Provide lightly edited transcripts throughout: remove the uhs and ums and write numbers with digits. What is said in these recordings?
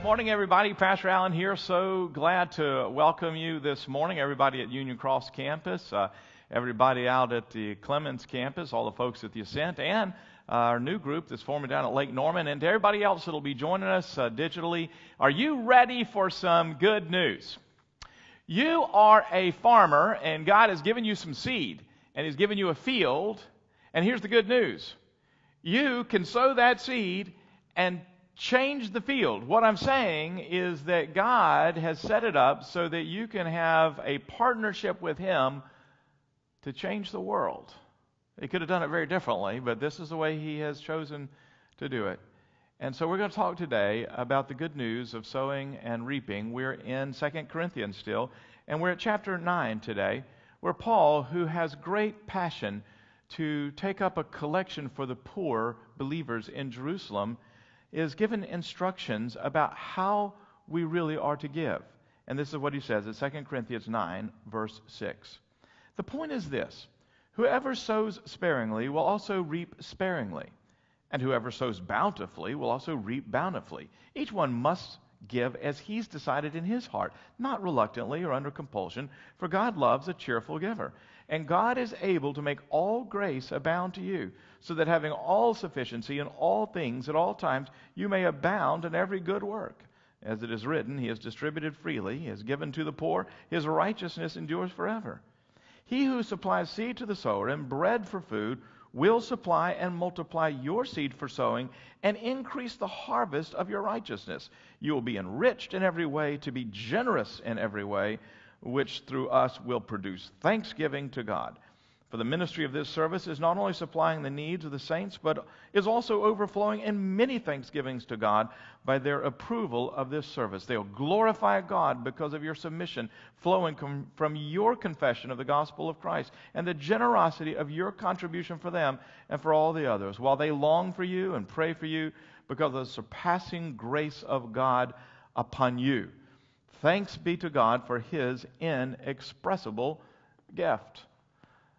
Morning, everybody. Pastor Alan here. So glad to welcome you this morning. Everybody at Union Cross campus, everybody out at the Clemens campus, all the folks at the Ascent, and our new group that's forming down at Lake Norman, and to everybody else that'll be joining us digitally. Are you ready for some good news? You are a farmer, and God has given you some seed, and He's given you a field, and here's the good news. You can sow that seed and change the field. What I'm saying is that God has set it up so that you can have a partnership with Him to change the world. He could have done it very differently, but this is the way He has chosen to do it. And so we're going to talk today about the good news of sowing and reaping. We're in 2 Corinthians still, and we're at chapter 9 today, where Paul, who has great passion to take up a collection for the poor believers in Jerusalem, is given instructions about how we really are to give. And this is what he says in 2 Corinthians 9, verse 6. The point is this: whoever sows sparingly will also reap sparingly, and whoever sows bountifully will also reap bountifully. Each one must give as he's decided in his heart, not reluctantly or under compulsion, for God loves a cheerful giver. And God is able to make all grace abound to you, so that having all sufficiency in all things at all times, you may abound in every good work. As it is written, He has distributed freely, He has given to the poor, His righteousness endures forever. He who supplies seed to the sower and bread for food will supply and multiply your seed for sowing and increase the harvest of your righteousness. You will be enriched in every way to be generous in every way, which through us will produce thanksgiving to God. For the ministry of this service is not only supplying the needs of the saints, but is also overflowing in many thanksgivings to God by their approval of this service. They will glorify God because of your submission, flowing from your confession of the gospel of Christ and the generosity of your contribution for them and for all the others, while they long for you and pray for you because of the surpassing grace of God upon you. Thanks be to God for His inexpressible gift.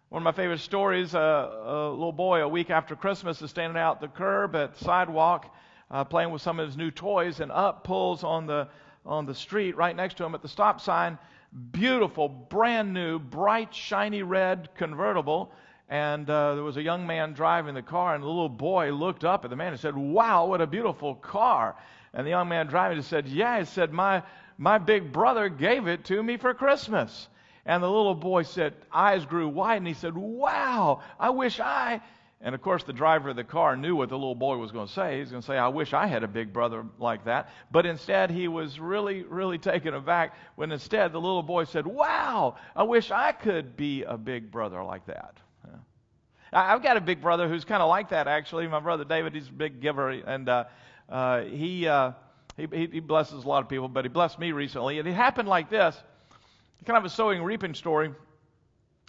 One of my favorite stories, a little boy a week after Christmas is standing out the curb at the sidewalk playing with some of his new toys, and up pulls on the street right next to him at the stop sign, beautiful, brand new, bright, shiny red convertible. And there was a young man driving the car, and the little boy looked up at the man and said, "Wow, what a beautiful car." And the young man driving it said, "Yeah," he said, my big brother gave it to me for Christmas." And the little boy said, eyes grew wide, and he said, "Wow, I wish I..." And of course, the driver of the car knew what the little boy was going to say. He was going to say, "I wish I had a big brother like that." But instead, he was really, really taken aback when instead the little boy said, "Wow, I wish I could be a big brother like that." Yeah. I've got a big brother who's kind of like that, actually. My brother David, he's a big giver, and he blesses a lot of people, but he blessed me recently. And it happened like this. Kind of a sowing reaping story.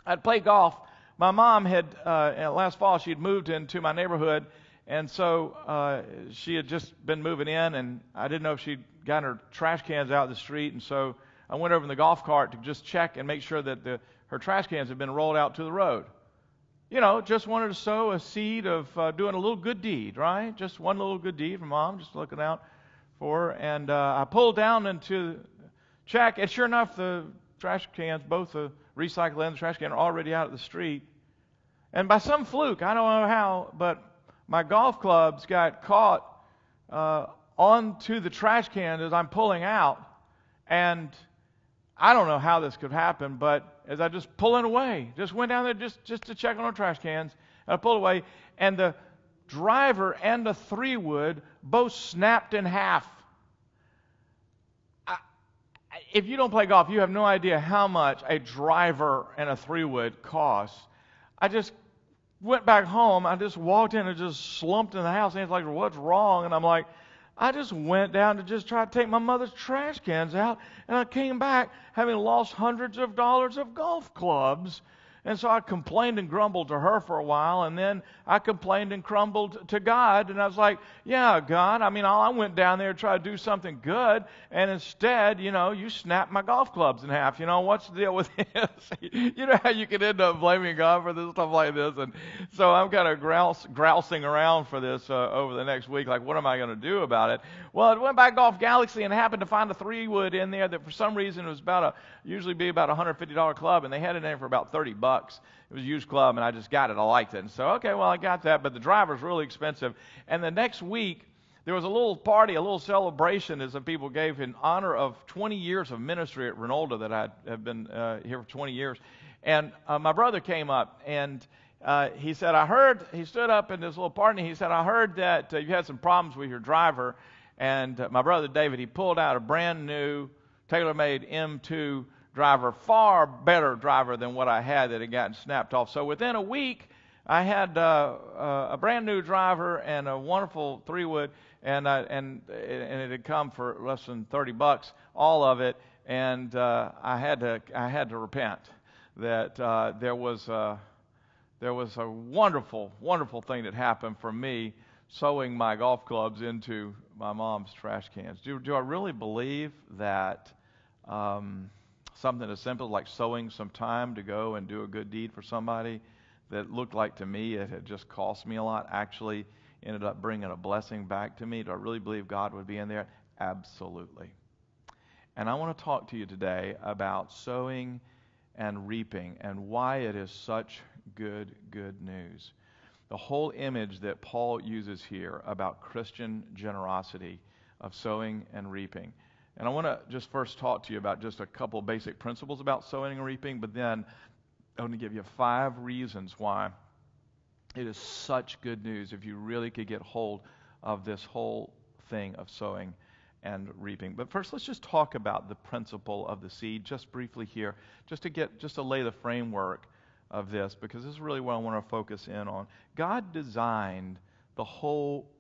I'd play golf. My mom had last fall she had moved into my neighborhood, and so she had just been moving in, and I didn't know if she'd gotten her trash cans out of the street, and so I went over in the golf cart to just check and make sure that her trash cans had been rolled out to the road. You know, just wanted to sow a seed of doing a little good deed, right? Just one little good deed from Mom, just looking out for her. And I pulled down into check, and sure enough, the trash cans, both the recycle and the trash can, are already out of the street. And by some fluke, I don't know how, but my golf clubs got caught onto the trash can as I'm pulling out. And I don't know how this could happen, but as I just pulling away, just went down there just to check on our trash cans, and I pulled away, and the driver and the 3-wood both snapped in half. If you don't play golf, you have no idea how much a driver and a 3-wood costs. I just went back home. I just walked in and just slumped in the house. And it's like, what's wrong? And I'm like, I just went down to just try to take my mother's trash cans out. And I came back having lost hundreds of dollars of golf clubs. And so I complained and grumbled to her for a while, and then I complained and grumbled to God, and I was like, yeah, God, I went down there to try to do something good, and instead, you snapped my golf clubs in half. What's the deal with this? You know how you can end up blaming God for this stuff like this? And so I'm kind of grousing around for this over the next week, like, what am I going to do about it? Well, I went back Golf Galaxy and happened to find a 3-wood in there that for some reason was usually be about a $150 club, and they had it in there for about $30. It was a used club, and I just got it. I liked it. And so, okay, well, I got that, but the driver's really expensive. And the next week, there was a little party, a little celebration that some people gave in honor of 20 years of ministry at Reynolda that I have been here for 20 years. And my brother came up, and he said, he stood up in this little party, and he said, I heard that you had some problems with your driver. And my brother David, he pulled out a brand new tailor-made M2 driver, far better driver than what I had that had gotten snapped off. So within a week, I had a brand new driver and a wonderful 3-wood, and it had come for less than $30, all of it. And I had to repent that there was a wonderful, wonderful thing that happened for me sewing my golf clubs into my mom's trash cans. Do I really believe that something as simple like sowing some time to go and do a good deed for somebody that looked like to me it had just cost me a lot actually ended up bringing a blessing back to me? Do I really believe God would be in there? Absolutely. And I want to talk to you today about sowing and reaping and why it is such good news. The whole image that Paul uses here about Christian generosity of sowing and reaping. And I want to just first talk to you about just a couple basic principles about sowing and reaping, but then I want to give you 5 reasons why it is such good news if you really could get hold of this whole thing of sowing and reaping. But first, let's just talk about the principle of the seed just briefly here, just to lay the framework of this, because this is really what I want to focus in on. God designed the whole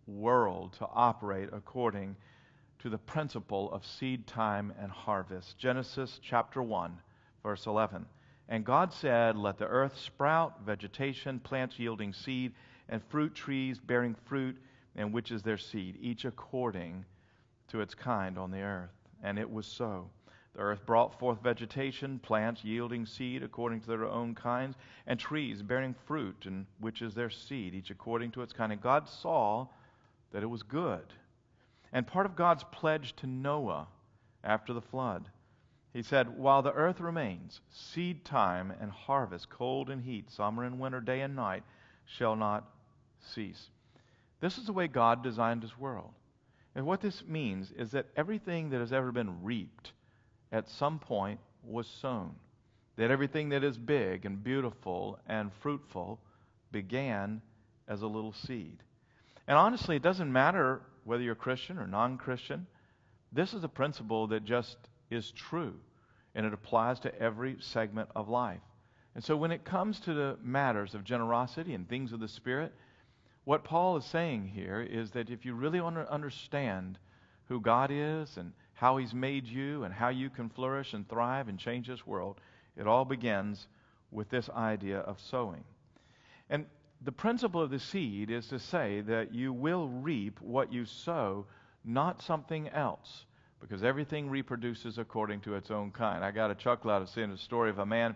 world to operate according to the principle of seed time and harvest. Genesis chapter 1, verse 11. And God said, let the earth sprout vegetation, plants yielding seed, and fruit trees bearing fruit, and which is their seed, each according to its kind on the earth. And it was so. The earth brought forth vegetation, plants yielding seed according to their own kinds, and trees bearing fruit, and which is their seed, each according to its kind. And God saw that it was good. And part of God's pledge to Noah after the flood, he said, while the earth remains, seed time and harvest, cold and heat, summer and winter, day and night, shall not cease. This is the way God designed his world. And what this means is that everything that has ever been reaped at some point was sown. That everything that is big and beautiful and fruitful began as a little seed. And honestly, it doesn't matter whether you're Christian or non-Christian. This is a principle that just is true, and it applies to every segment of life. And so when it comes to the matters of generosity and things of the Spirit, what Paul is saying here is that if you really want to understand who God is and how he's made you and how you can flourish and thrive and change this world, it all begins with this idea of sowing. And the principle of the seed is to say that you will reap what you sow, not something else, because everything reproduces according to its own kind. I got a chuckle out of seeing the story of a man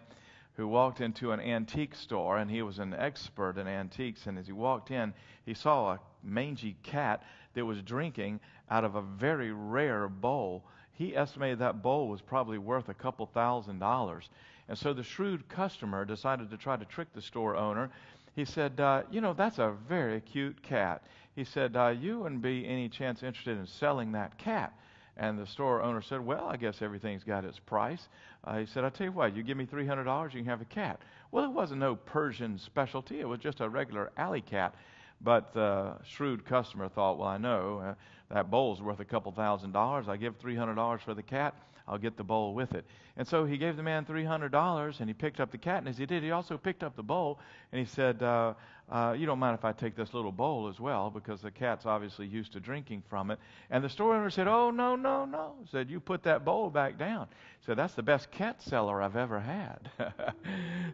who walked into an antique store, and he was an expert in antiques, and as he walked in, he saw a mangy cat that was drinking out of a very rare bowl. He estimated that bowl was probably worth a couple $1,000s. And so the shrewd customer decided to try to trick the store owner. He said, that's a very cute cat. He said, you wouldn't be any chance interested in selling that cat. And the store owner said, well, I guess everything's got its price. He said, I'll tell you what, you give me $300, you can have a cat. Well, it wasn't no Persian specialty. It was just a regular alley cat. But the shrewd customer thought, well, I know that bowl's worth a couple $1,000s. I give $300 for the cat. I'll get the bowl with it. And so he gave the man $300, and he picked up the cat. And as he did, he also picked up the bowl, and he said, you don't mind if I take this little bowl as well, because the cat's obviously used to drinking from it. And the store owner said, oh, no, no, no. He said, you put that bowl back down. He said, that's the best cat seller I've ever had.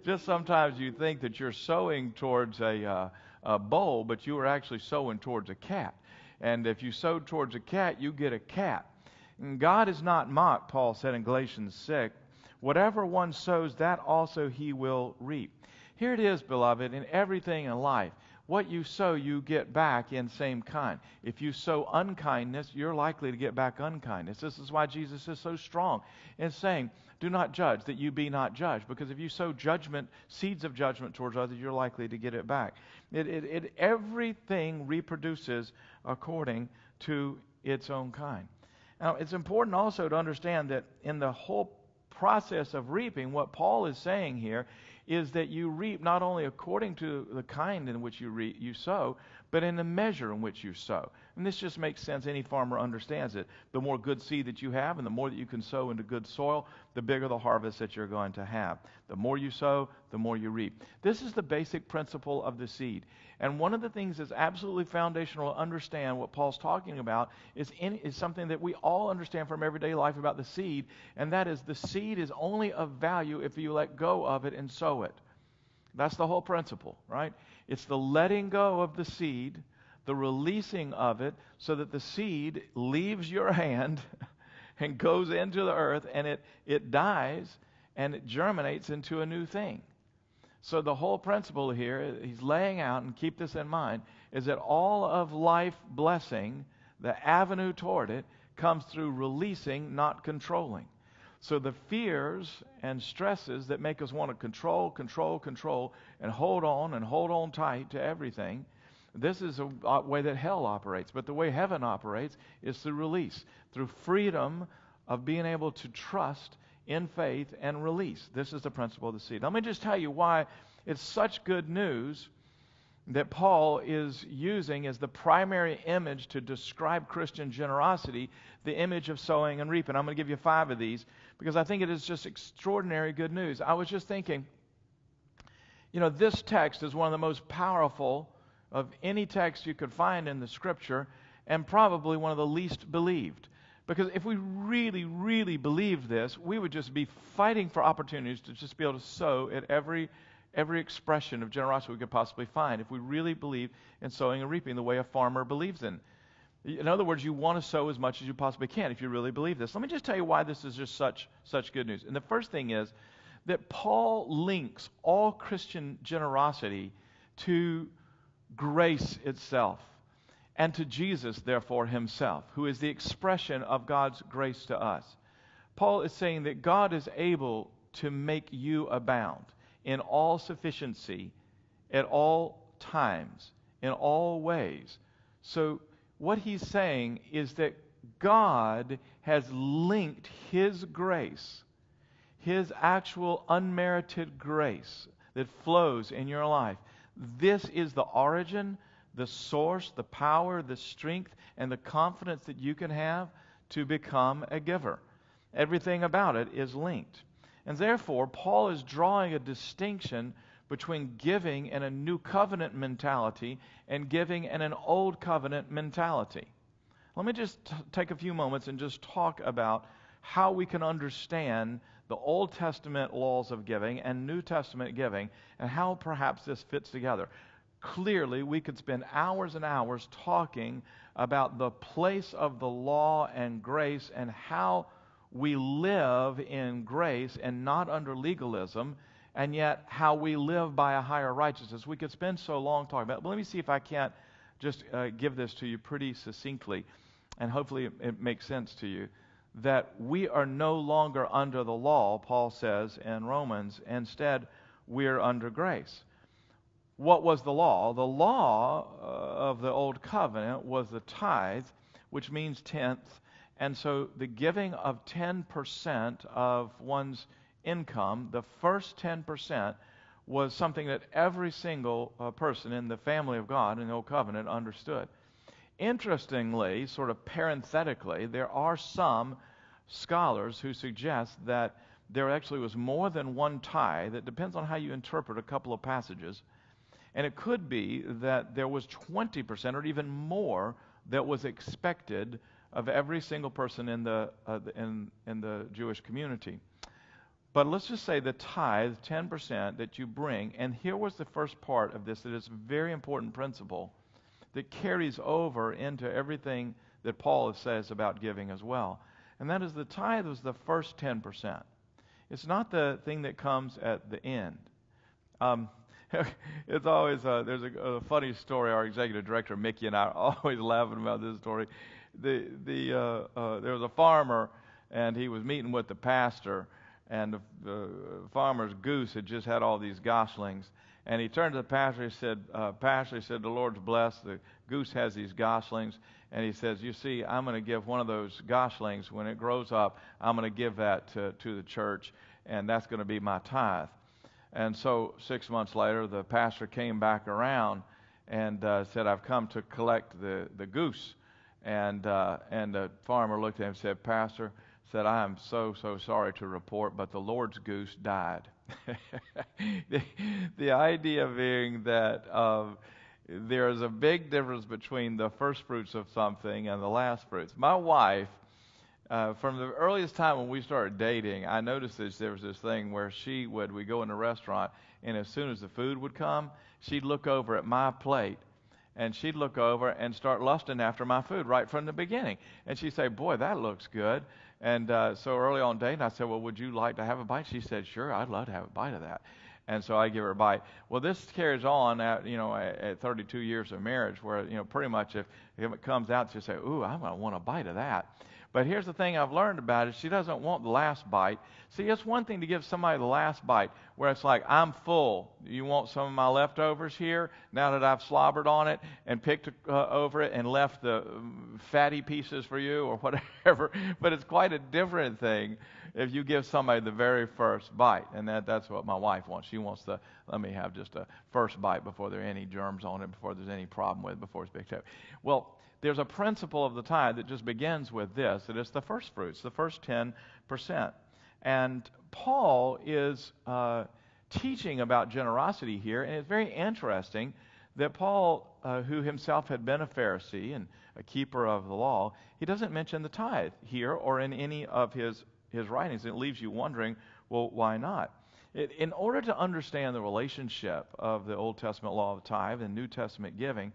Just sometimes you think that you're sowing towards a bowl, but you are actually sowing towards a cat. And if you sow towards a cat, you get a cat. And God is not mocked, Paul said in Galatians 6. Whatever one sows, that also he will reap. Here it is, beloved, in everything in life. What you sow, you get back in same kind. If you sow unkindness, you're likely to get back unkindness. This is why Jesus is so strong in saying, do not judge, that you be not judged. Because if you sow judgment, seeds of judgment towards others, you're likely to get it back. Everything reproduces according to its own kind. Now, it's important also to understand that in the whole process of reaping, what Paul is saying here is that you reap not only according to the kind in which you sow, but in the measure in which you sow. And this just makes sense. Any farmer understands it. The more good seed that you have and the more that you can sow into good soil, the bigger the harvest that you're going to have. The more you sow, the more you reap. This is the basic principle of the seed. And one of the things that's absolutely foundational to understand what Paul's talking about is something that we all understand from everyday life about the seed, and that is the seed is only of value if you let go of it and sow it. That's the whole principle, right? It's the letting go of the seed, the releasing of it, so that the seed leaves your hand and goes into the earth, and it dies, and it germinates into a new thing. So the whole principle here, he's laying out, and keep this in mind, is that all of life blessing, the avenue toward it, comes through releasing, not controlling. So the fears and stresses that make us want to control, and hold on tight to everything, this is a way that hell operates. But the way heaven operates is through release, through freedom of being able to trust in faith and release. This is the principle of the seed. Let me just tell you why it's such good news that Paul is using as the primary image to describe Christian generosity, the image of sowing and reaping. I'm going to give you 5 of these because I think it is just extraordinary good news. I was just thinking, this text is one of the most powerful of any text you could find in the Scripture, and probably one of the least believed. Because if we really, really believed this, we would just be fighting for opportunities to just be able to sow at every expression of generosity we could possibly find, if we really believe in sowing and reaping the way a farmer believes in. In other words, you want to sow as much as you possibly can if you really believe this. Let me just tell you why this is just such good news. And the first thing is that Paul links all Christian generosity to grace itself, and to Jesus, therefore, himself, who is the expression of God's grace to us. Paul is saying that God is able to make you abound in all sufficiency, at all times, in all ways. So what he's saying is that God has linked his grace, his actual unmerited grace that flows in your life. This is the origin, the source, the power, the strength, and the confidence that you can have to become a giver. Everything about it is linked. And therefore, Paul is drawing a distinction between giving in a new covenant mentality and giving in an old covenant mentality. Let me just take a few moments and just talk about how we can understand the Old Testament laws of giving and New Testament giving, and how perhaps this fits together. Clearly, we could spend hours and hours talking about the place of the law and grace and how we live in grace and not under legalism, and yet how we live by a higher righteousness. We could spend so long talking about it, but let me see if I can't just give this to you pretty succinctly, and hopefully it makes sense to you, that we are no longer under the law, Paul says in Romans. Instead, we're under grace. What was the law? The law of the Old Covenant was the tithe, which means tenth. And so the giving of 10% of one's income, the first 10%, was something that every single person in the family of God in the Old Covenant understood. Interestingly, sort of parenthetically, there are some scholars who suggest that there actually was more than one tithe. It depends on how you interpret a couple of passages. And it could be that there was 20% or even more that was expected of every single person in the Jewish community. But let's just say the tithe, 10% that you bring, and here was the first part of this that is a very important principle that carries over into everything that Paul says about giving as well. And that is the tithe was the first 10%. It's not the thing that comes at the end. It's always, there's a funny story. Our executive director, Mickey, and I are always laughing about this story. There was a farmer, and he was meeting with the pastor, and the farmer's goose had just had all these goslings. And he turned to the pastor. He said, Pastor, he said, the Lord's blessed. The goose has these goslings. And he says, you see, I'm going to give one of those goslings, when it grows up, I'm going to give that to the church, and that's going to be my tithe. And so 6 months later, the pastor came back around and said, I've come to collect the goose. And the farmer looked at him and said, Pastor, said, I am so sorry to report, but the Lord's goose died. The idea being that there is a big difference between the first fruits of something and the last fruits. My wife, from the earliest time when we started dating, I noticed there was this thing where we'd go in a restaurant, and as soon as the food would come, she'd look over at my plate, and she'd look over and start lusting after my food right from the beginning. And she'd say, boy, that looks good. And so early on dating, I said, well, would you like to have a bite? She said, sure, I'd love to have a bite of that. And so I give her a bite. Well, this carries on at 32 years of marriage, where pretty much if it comes out, she'll say, ooh, I'm going to want a bite of that. But here's the thing I've learned about it. She doesn't want the last bite. See, it's one thing to give somebody the last bite, where it's like, I'm full. You want some of my leftovers here, now that I've slobbered on it and picked over it and left the fatty pieces for you or whatever. But it's quite a different thing if you give somebody the very first bite. And that's what my wife wants. She wants let me have just a first bite before there are any germs on it, before there's any problem with it, before it's picked up. Well, there's a principle of the tithe that just begins with this, that it's the first fruits, the first 10%. And Paul is teaching about generosity here, and it's very interesting that Paul, who himself had been a Pharisee and a keeper of the law, he doesn't mention the tithe here or in any of his writings. It leaves you wondering, well, why not? In order to understand the relationship of the Old Testament law of tithe and New Testament giving,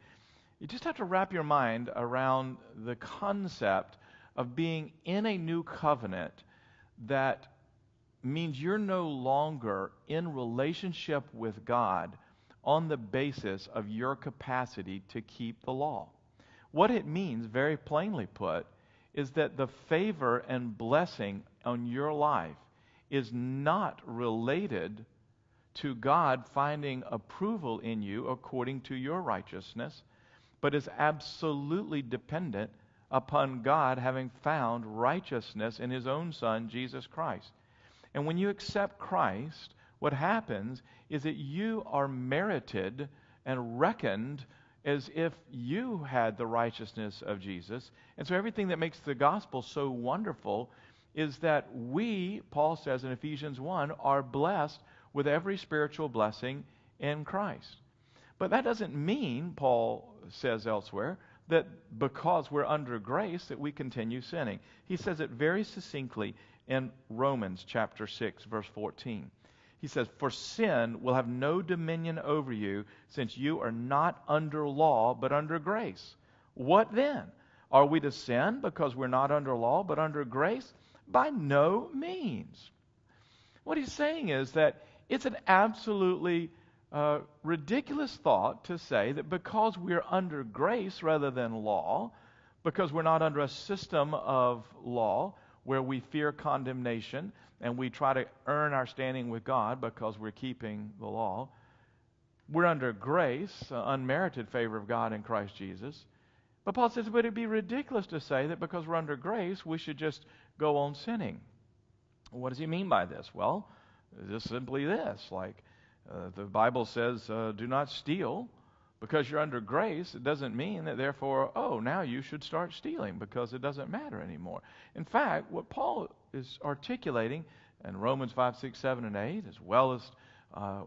you just have to wrap your mind around the concept of being in a new covenant that means you're no longer in relationship with God on the basis of your capacity to keep the law. What it means, very plainly put, is that the favor and blessing on your life is not related to God finding approval in you according to your righteousness, but is absolutely dependent upon God having found righteousness in His own Son, Jesus Christ. And when you accept Christ, what happens is that you are merited and reckoned as if you had the righteousness of Jesus. And so everything that makes the gospel so wonderful is that we, Paul says in Ephesians 1, are blessed with every spiritual blessing in Christ. But that doesn't mean, Paul says elsewhere, that because we're under grace that we continue sinning. He says it very succinctly in Romans chapter 6, verse 14. He says, for sin will have no dominion over you, since you are not under law, but under grace. What then? Are we to sin because we're not under law, but under grace? By no means. What he's saying is that it's an absolutely ridiculous thought to say that because we're under grace rather than law, because we're not under a system of law where we fear condemnation and we try to earn our standing with God because we're keeping the law, we're under grace, unmerited favor of God in Christ Jesus. But Paul says, would it be ridiculous to say that because we're under grace, we should just go on sinning? What does he mean by this? Well, just simply this, like, The Bible says, do not steal. Because you're under grace, it doesn't mean that therefore, now you should start stealing because it doesn't matter anymore. In fact, what Paul is articulating in Romans 5, 6, 7, and 8, as well as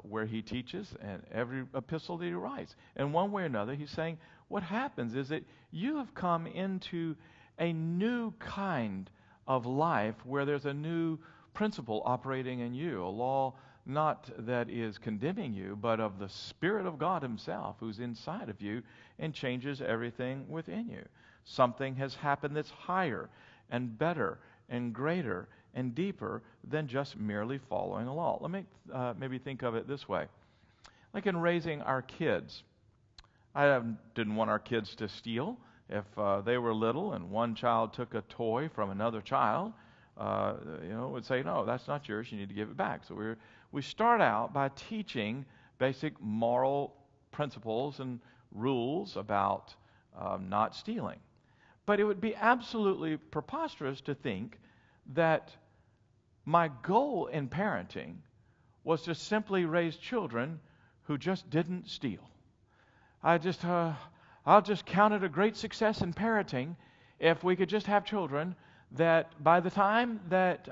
where he teaches and every epistle that he writes, in one way or another, he's saying what happens is that you have come into a new kind of life where there's a new principle operating in you, a law not that is condemning you, but of the Spirit of God himself who's inside of you and changes everything within you. Something has happened that's higher and better and greater and deeper than just merely following a law. Let me maybe think of it this way. Like in raising our kids, I didn't want our kids to steal. If they were little and one child took a toy from another child, would say, no, that's not yours, you need to give it back. So we start out by teaching basic moral principles and rules about not stealing. But it would be absolutely preposterous to think that my goal in parenting was to simply raise children who just didn't steal. I'll just count it a great success in parenting if we could just have children that by the time that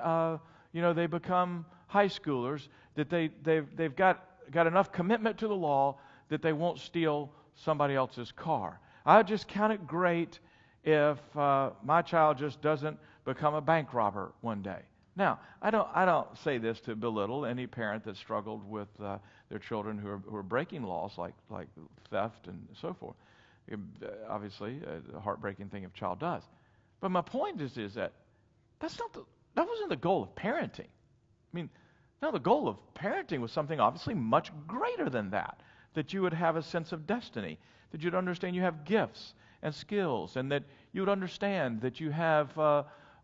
they become high schoolers, that they've got enough commitment to the law that they won't steal somebody else's car. I just count it great if my child just doesn't become a bank robber one day. Now, I don't say this to belittle any parent that struggled with their children who are breaking laws like theft and so forth. Obviously, a heartbreaking thing if a child does. But my point is that that wasn't the goal of parenting. I mean, no, the goal of parenting was something obviously much greater than that. That you would have a sense of destiny, that you'd understand you have gifts and skills, and that you would understand that you have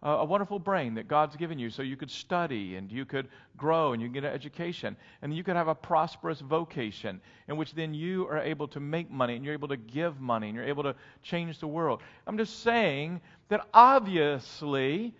a wonderful brain that God's given you so you could study and you could grow and you can get an education and you could have a prosperous vocation in which then you are able to make money and you're able to give money and you're able to change the world. I'm just saying that obviously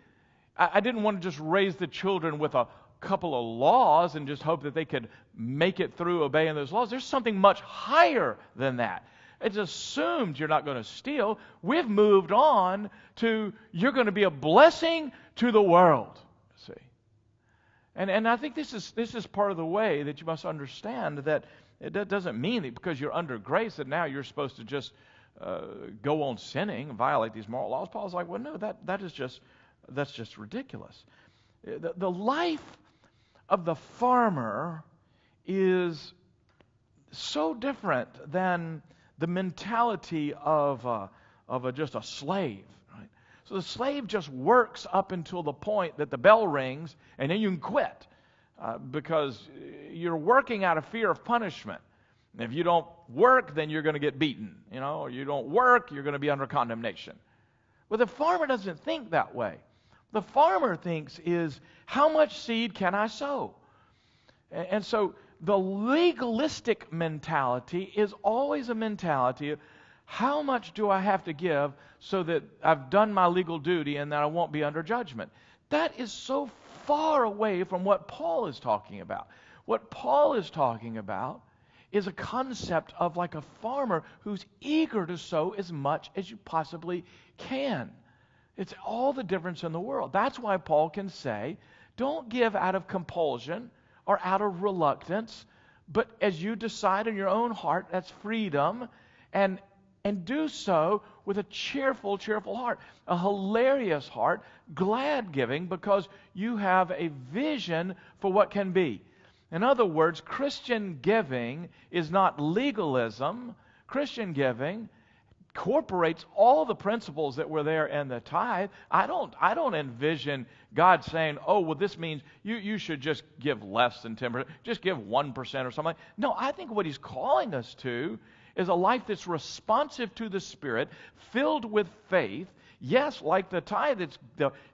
I didn't want to just raise the children with a couple of laws and just hope that they could make it through obeying those laws. There's something much higher than that. It's assumed you're not going to steal. We've moved on to you're going to be a blessing to the world. See, and I think this is part of the way that you must understand that it doesn't mean that because you're under grace that now you're supposed to just go on sinning and violate these moral laws. Paul's like, well, no, that's just ridiculous. The life of the farmer is so different than the mentality of just a slave. Right? So the slave just works up until the point that the bell rings, and then you can quit because you're working out of fear of punishment. And if you don't work, then you're going to get beaten. Or you don't work, you're going to be under condemnation. Well, the farmer doesn't think that way. The farmer thinks is, how much seed can I sow? And so the legalistic mentality is always a mentality of how much do I have to give so that I've done my legal duty and that I won't be under judgment. That is so far away from what Paul is talking about. What Paul is talking about is a concept of like a farmer who's eager to sow as much as you possibly can. It's all the difference in the world. That's why Paul can say, don't give out of compulsion or out of reluctance, but as you decide in your own heart, that's freedom, and do so with a cheerful heart, a hilarious heart, glad giving, because you have a vision for what can be. In other words, Christian giving is not legalism. Christian giving incorporates all the principles that were there in the tithe. I don't envision God saying, oh, well, this means you should just give less than 10%, just give 1% or something. No, I think what he's calling us to is a life that's responsive to the Spirit, filled with faith. Yes, like the tithe,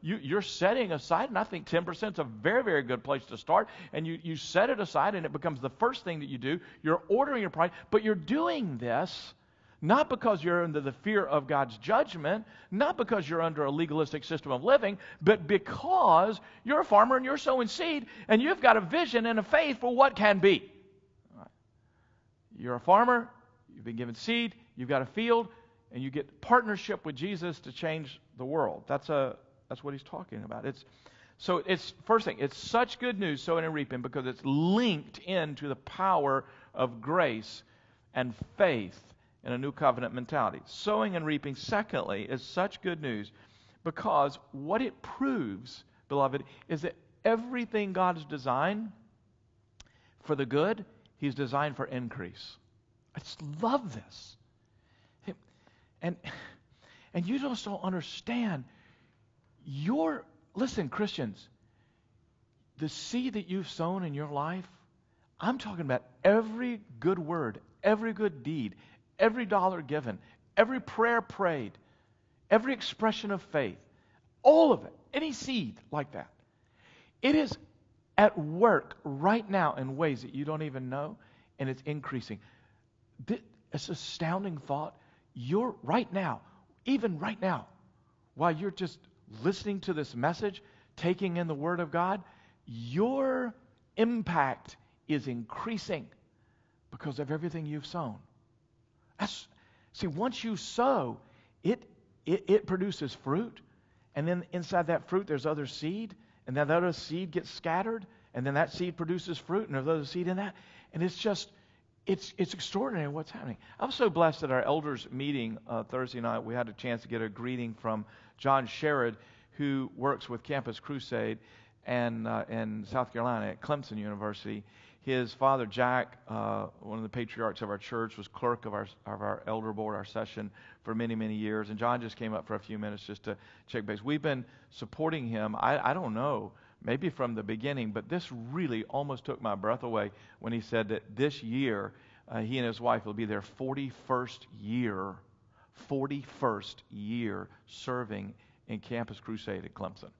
you're setting aside, and I think 10% is a very, very good place to start, and you set it aside, and it becomes the first thing that you do. You're ordering your pride, but you're doing this not because you're under the fear of God's judgment, not because you're under a legalistic system of living, but because you're a farmer and you're sowing seed, and you've got a vision and a faith for what can be. You're a farmer, you've been given seed, you've got a field, and you get partnership with Jesus to change the world. That's what he's talking about. It's first thing, it's such good news, sowing and reaping, because it's linked into the power of grace and faith in a new covenant mentality. Sowing and reaping, secondly, is such good news because what it proves, beloved, is that everything God has designed for the good, he's designed for increase. I just love this. And you just don't understand. Listen, Christians, the seed that you've sown in your life, I'm talking about every good word, every good deed, every dollar given, every prayer prayed, every expression of faith, all of it, any seed like that. It is at work right now in ways that you don't even know, and it's increasing. It's an astounding thought. You're right now, even right now, while you're just listening to this message, taking in the Word of God, your impact is increasing because of everything you've sown. Once you sow, it produces fruit, and then inside that fruit there's other seed, and then that other seed gets scattered, and then that seed produces fruit, and there's other seed in that, and it's extraordinary what's happening. I was so blessed at our elders meeting Thursday night. We had a chance to get a greeting from John Sherrod, who works with Campus Crusade in South Carolina at Clemson University. His father, Jack, one of the patriarchs of our church, was clerk of our elder board, our session, for many, many years. And John just came up for a few minutes just to check base. We've been supporting him, I don't know, maybe from the beginning, but this really almost took my breath away when he said that this year, he and his wife will be their 41st year serving in Campus Crusade at Clemson.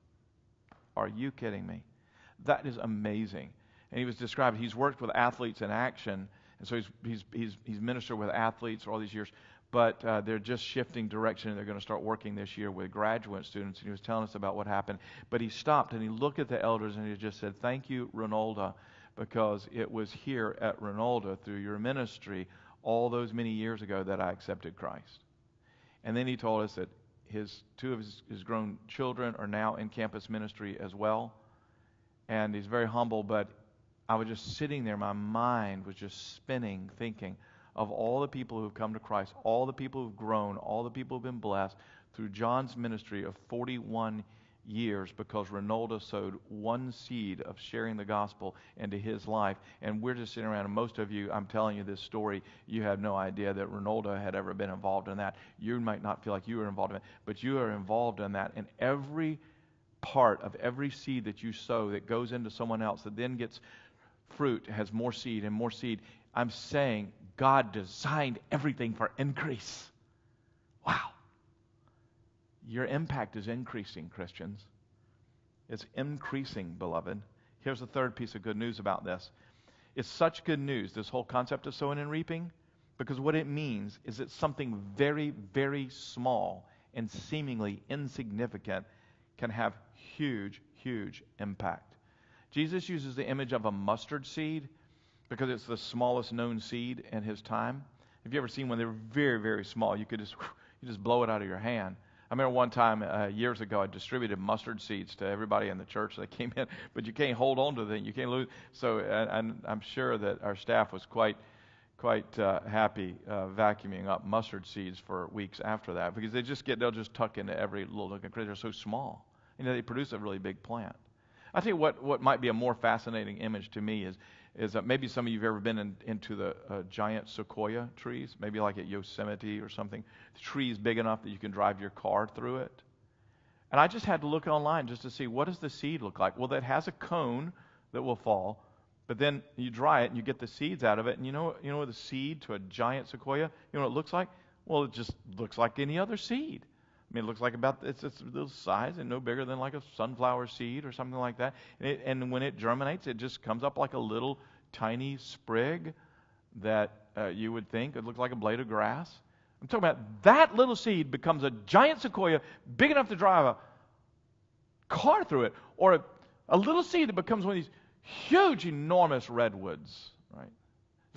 Are you kidding me? That is amazing. And he was describing, he's worked with athletes in action, and so he's ministered with athletes for all these years, but they're just shifting direction, and they're going to start working this year with graduate students. And he was telling us about what happened. But he stopped, and he looked at the elders, and he just said, "Thank you, Reynolda, because it was here at Reynolda through your ministry all those many years ago that I accepted Christ." And then he told us that two of his grown children are now in campus ministry as well. And he's very humble, but I was just sitting there, my mind was just spinning, thinking of all the people who've come to Christ, all the people who've grown, all the people who've been blessed through John's ministry of 41 years because Reynolda sowed one seed of sharing the gospel into his life. And we're just sitting around, and most of you, I'm telling you this story, you have no idea that Reynolda had ever been involved in that. You might not feel like you were involved in it, but you are involved in that. And every part of every seed that you sow that goes into someone else that then gets fruit, has more seed and more seed. I'm saying God designed everything for increase. Wow. Your impact is increasing, Christians. It's increasing, beloved. Here's the third piece of good news about this. It's such good news, this whole concept of sowing and reaping, because what it means is that something very, very small and seemingly insignificant can have huge, huge impact. Jesus uses the image of a mustard seed because it's the smallest known seed in his time. Have you ever seen when they're very, very small? You just blow it out of your hand. I remember one time years ago, I distributed mustard seeds to everybody in the church that came in, but you can't hold on to them. You can't lose. So I'm sure that our staff was quite happy vacuuming up mustard seeds for weeks after that because they'll just tuck into every little looking critter. They're so small. They produce a really big plant. I tell you what might be a more fascinating image to me is that maybe some of you have ever been into the giant sequoia trees, maybe like at Yosemite or something. The tree is big enough that you can drive your car through it. And I just had to look online just to see what does the seed look like. Well, that has a cone that will fall, but then you dry it and you get the seeds out of it. And you know the seed to a giant sequoia, you know what it looks like? Well, it just looks like any other seed. I mean, it looks like it's a little size and no bigger than like a sunflower seed or something like that. And when it germinates, it just comes up like a little tiny sprig that you would think it looks like a blade of grass. I'm talking about that little seed becomes a giant sequoia big enough to drive a car through it, or a little seed that becomes one of these huge, enormous redwoods, right?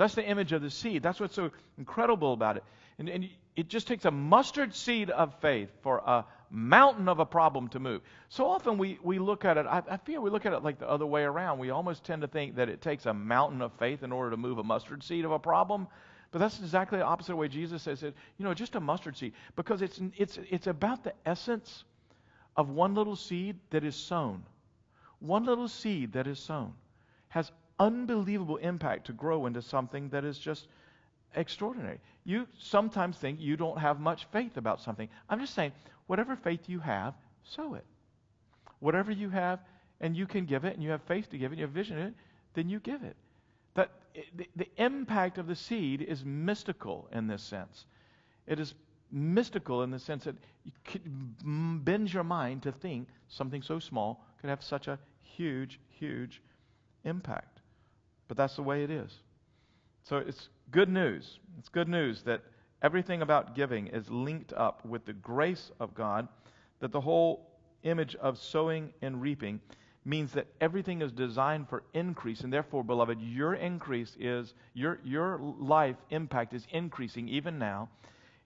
That's the image of the seed. That's what's so incredible about it. And it just takes a mustard seed of faith for a mountain of a problem to move. So often we look at it, I feel we look at it like the other way around. We almost tend to think that it takes a mountain of faith in order to move a mustard seed of a problem. But that's exactly the opposite way Jesus says it. Just a mustard seed. Because it's about the essence of one little seed that is sown. One little seed that is sown has unbelievable impact to grow into something that is just extraordinary. You sometimes think you don't have much faith about something. I'm just saying, whatever faith you have, sow it. Whatever you have, and you can give it, and you have faith to give it, and you have vision in it, then you give it. The impact of the seed is mystical in this sense. It is mystical in the sense that it bends your mind to think something so small could have such a huge, huge impact. But that's the way it is. So it's good news. It's good news that everything about giving is linked up with the grace of God, that the whole image of sowing and reaping means that everything is designed for increase, and therefore, beloved, your increase is, your life impact is increasing even now.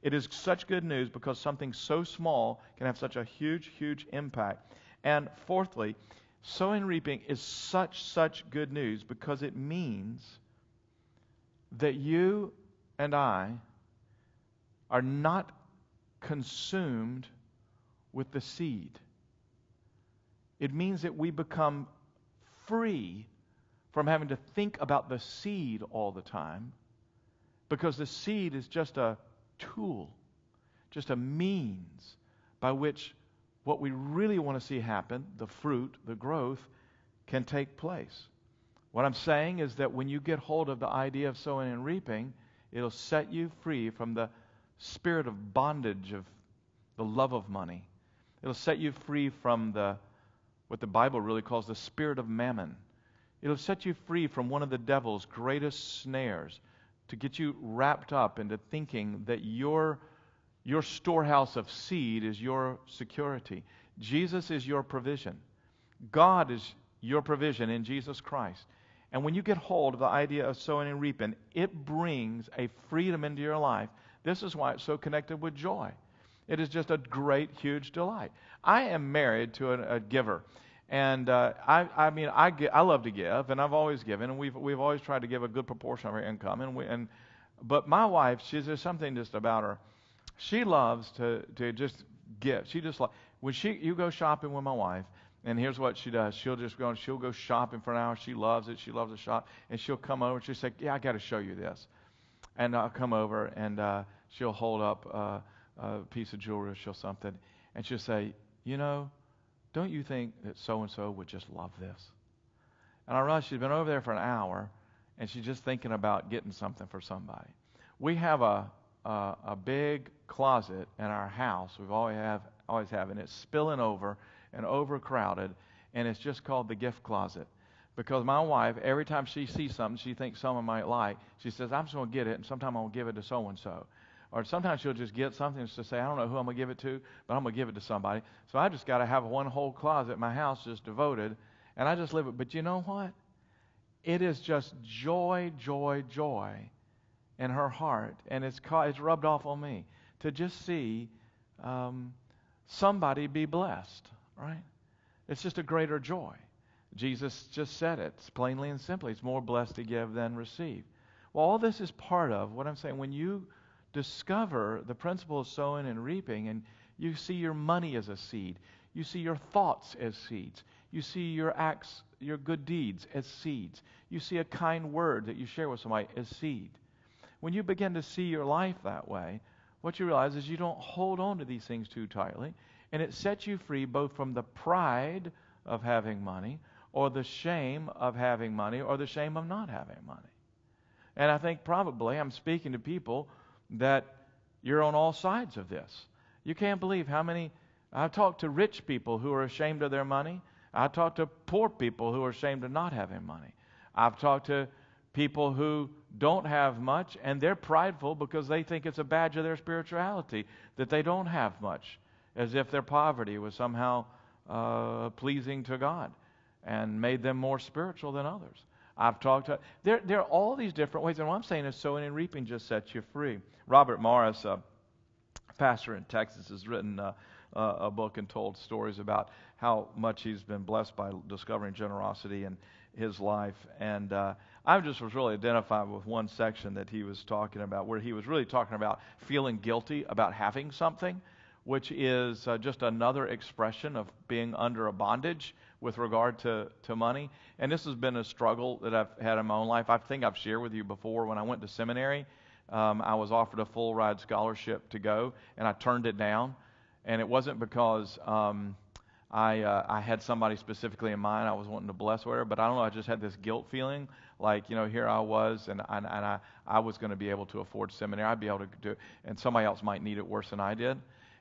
It is such good news because something so small can have such a huge, huge impact. And fourthly, sowing and reaping is such good news because it means that you and I are not consumed with the seed. It means that we become free from having to think about the seed all the time, because the seed is just a tool, just a means by which what we really want to see happen, the fruit, the growth, can take place. What I'm saying is that when you get hold of the idea of sowing and reaping, it'll set you free from the spirit of bondage of the love of money. It'll set you free from what the Bible really calls the spirit of mammon. It'll set you free from one of the devil's greatest snares, to get you wrapped up into thinking that your storehouse of seed is your security. Jesus is your provision. God is your provision in Jesus Christ. And when you get hold of the idea of sowing and reaping, it brings a freedom into your life. This is why it's so connected with joy. It is just a great, huge delight. I am married to a giver. And I love to give, and I've always given, and we've always tried to give a good proportion of our income. But my wife, there's something just about her. She loves to just give. She just you go shopping with my wife, and here's what she does. She'll go shopping for an hour. She loves it. She loves to shop, and she'll come over and she'll say, "Yeah, I got to show you this." And I'll come over, and she'll hold up a piece of jewelry or something, and she'll say, "Don't you think that so-and-so would just love this?" And I realize she's been over there for an hour, and she's just thinking about getting something for somebody. We have a big closet in our house. We've always have, and it's spilling over and overcrowded, and it's just called the gift closet. Because my wife, every time she sees something she thinks someone might like, she says, "I'm just going to get it, and sometime I'm going to give it to so-and-so." Or sometimes she'll just get something to say, "I don't know who I'm going to give it to, but I'm going to give it to somebody." So I just got to have one whole closet in my house just devoted, and I just live it. But you know what? It is just joy, joy, joy in her heart, and it's rubbed off on me to just see somebody be blessed, right? It's just a greater joy. Jesus just said it plainly and simply. It's more blessed to give than receive. Well, all this is part of what I'm saying. When you discover the principle of sowing and reaping, and you see your money as a seed, you see your thoughts as seeds, you see your acts, your good deeds as seeds, you see a kind word that you share with somebody as seed. When you begin to see your life that way, what you realize is you don't hold on to these things too tightly, and it sets you free both from the pride of having money, or the shame of having money, or the shame of not having money. And I think probably I'm speaking to people that you're on all sides of this. You can't believe how many. I've talked to rich people who are ashamed of their money. I've talked to poor people who are ashamed of not having money. I've talked to people who don't have much, and they're prideful because they think it's a badge of their spirituality that they don't have much, as if their poverty was somehow pleasing to God and made them more spiritual than others. I've talked to, there are all these different ways. And what I'm saying is sowing and reaping just sets you free. Robert Morris, pastor in Texas, has written a book and told stories about how much he's been blessed by discovering generosity in his life. And I just was really identified with one section that he was talking about, where he was really talking about feeling guilty about having something, which is just another expression of being under a bondage with regard to money. And this has been a struggle that I've had in my own life. I think I've shared with you before. When I went to seminary, I was offered a full ride scholarship to go, and I turned it down. And it wasn't because I had somebody specifically in mind I was wanting to bless or whatever, but I don't know, I just had this guilt feeling, like, here I was, and I was going to be able to afford seminary. I'd be able to do it, and somebody else might need it worse than I did.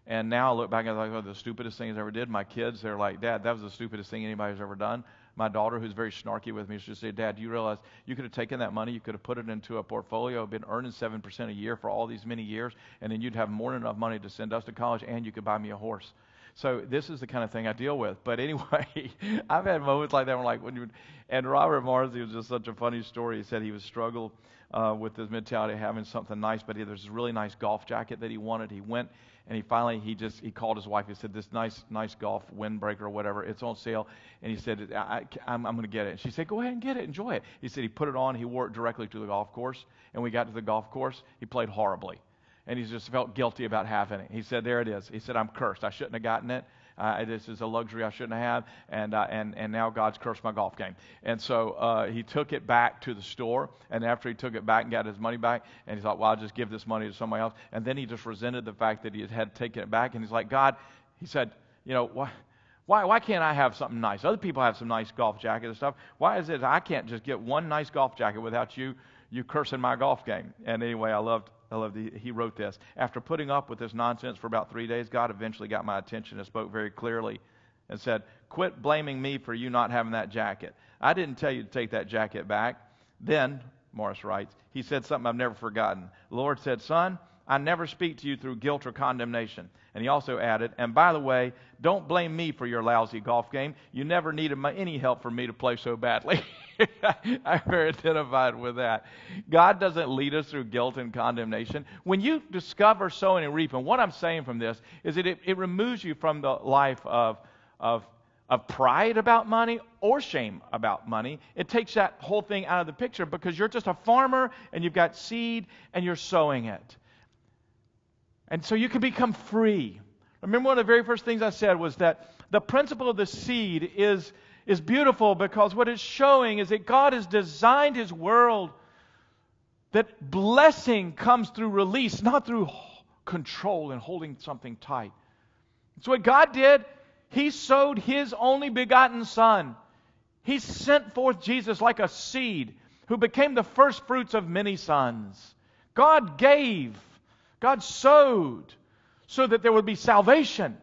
And now I look back and I'm like, the stupidest thing I ever did. My kids, they're like, Dad, that was the stupidest thing anybody's ever done. My daughter, who's very snarky with me, she just said, Dad, do you realize you could have taken that money, you could have put it into a portfolio, been earning 7% a year for all these many years, and then you'd have more than enough money to send us to college, and you could buy me a horse. So this is the kind of thing I deal with. But anyway, I've had moments like that where, like, and Robert Morris, it was just such a funny story. He said he was struggled with his mentality of having something nice, but there's this really nice golf jacket that he wanted. He went and he called his wife. He said, this nice golf windbreaker or whatever, it's on sale. And he said, I'm going to get it. And she said, go ahead and get it, enjoy it. He said he put it on, he wore it directly to the golf course. And when we got to the golf course, he played horribly. And he just felt guilty about having it. He said, there it is. He said, I'm cursed. I shouldn't have gotten it. This is a luxury I shouldn't have. And now God's cursed my golf game. And so he took it back to the store. And after he took it back and got his money back, and he thought, well, I'll just give this money to somebody else. And then he just resented the fact that he had taken it back. And he's like, God, he said, why can't I have something nice? Other people have some nice golf jackets and stuff. Why is it I can't just get one nice golf jacket without you cursing my golf game? And anyway, he wrote this. After putting up with this nonsense for about 3 days, God eventually got my attention and spoke very clearly and said, quit blaming me for you not having that jacket. I didn't tell you to take that jacket back. Then, Morris writes, he said something I've never forgotten. The Lord said, son, I never speak to you through guilt or condemnation. And he also added, and by the way, don't blame me for your lousy golf game. You never needed any help from me to play so badly. I'm very identified with that. God doesn't lead us through guilt and condemnation. When you discover sowing and reaping, what I'm saying from this is that it removes you from the life of pride about money or shame about money. It takes that whole thing out of the picture because you're just a farmer and you've got seed and you're sowing it. And so you can become free. Remember, one of the very first things I said was that the principle of the seed is beautiful because what it's showing is that God has designed His world that blessing comes through release, not through control and holding something tight. It's what God did. He sowed His only begotten Son. He sent forth Jesus like a seed who became the first fruits of many sons. God gave. God sowed so that there would be salvation.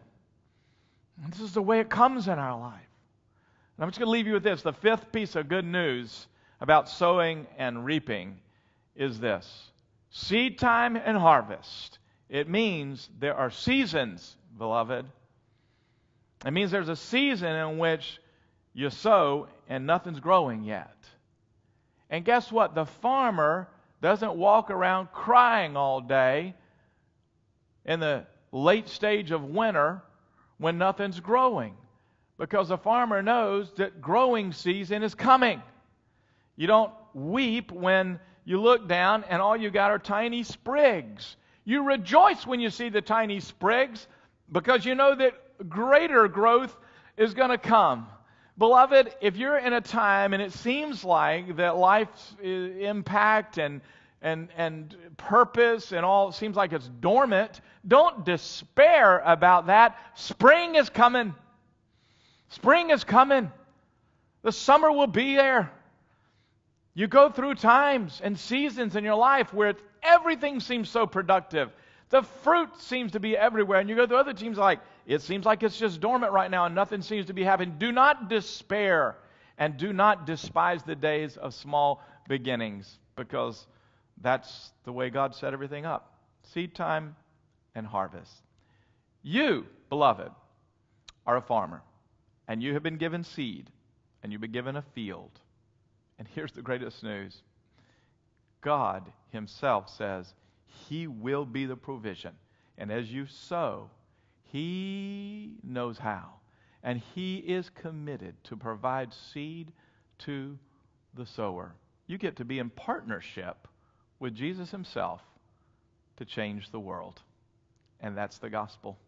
And this is the way it comes in our life. And I'm just going to leave you with this. The fifth piece of good news about sowing and reaping is this. Seed time and harvest. It means there are seasons, beloved. It means there's a season in which you sow and nothing's growing yet. And guess what? The farmer doesn't walk around crying all day in the late stage of winter when nothing's growing, because the farmer knows that growing season is coming. You don't weep when you look down and all you got are tiny sprigs. You rejoice when you see the tiny sprigs because you know that greater growth is going to come. Beloved, if you're in a time and it seems like that life's impact and purpose and all seems like it's dormant, don't despair about that. Spring is coming. Spring is coming. The summer will be there. You go through times and seasons in your life where everything seems so productive. The fruit seems to be everywhere. And you go through other teams like, it seems like it's just dormant right now and nothing seems to be happening. Do not despair and do not despise the days of small beginnings, because that's the way God set everything up. Seed time and harvest. You, beloved, are a farmer, and you have been given seed, and you've been given a field, And here's the greatest news. God himself says he will be the provision. And as you sow, he knows how. And he is committed to provide seed to the sower. You get to be in partnership with Jesus himself to change the world. And that's the gospel.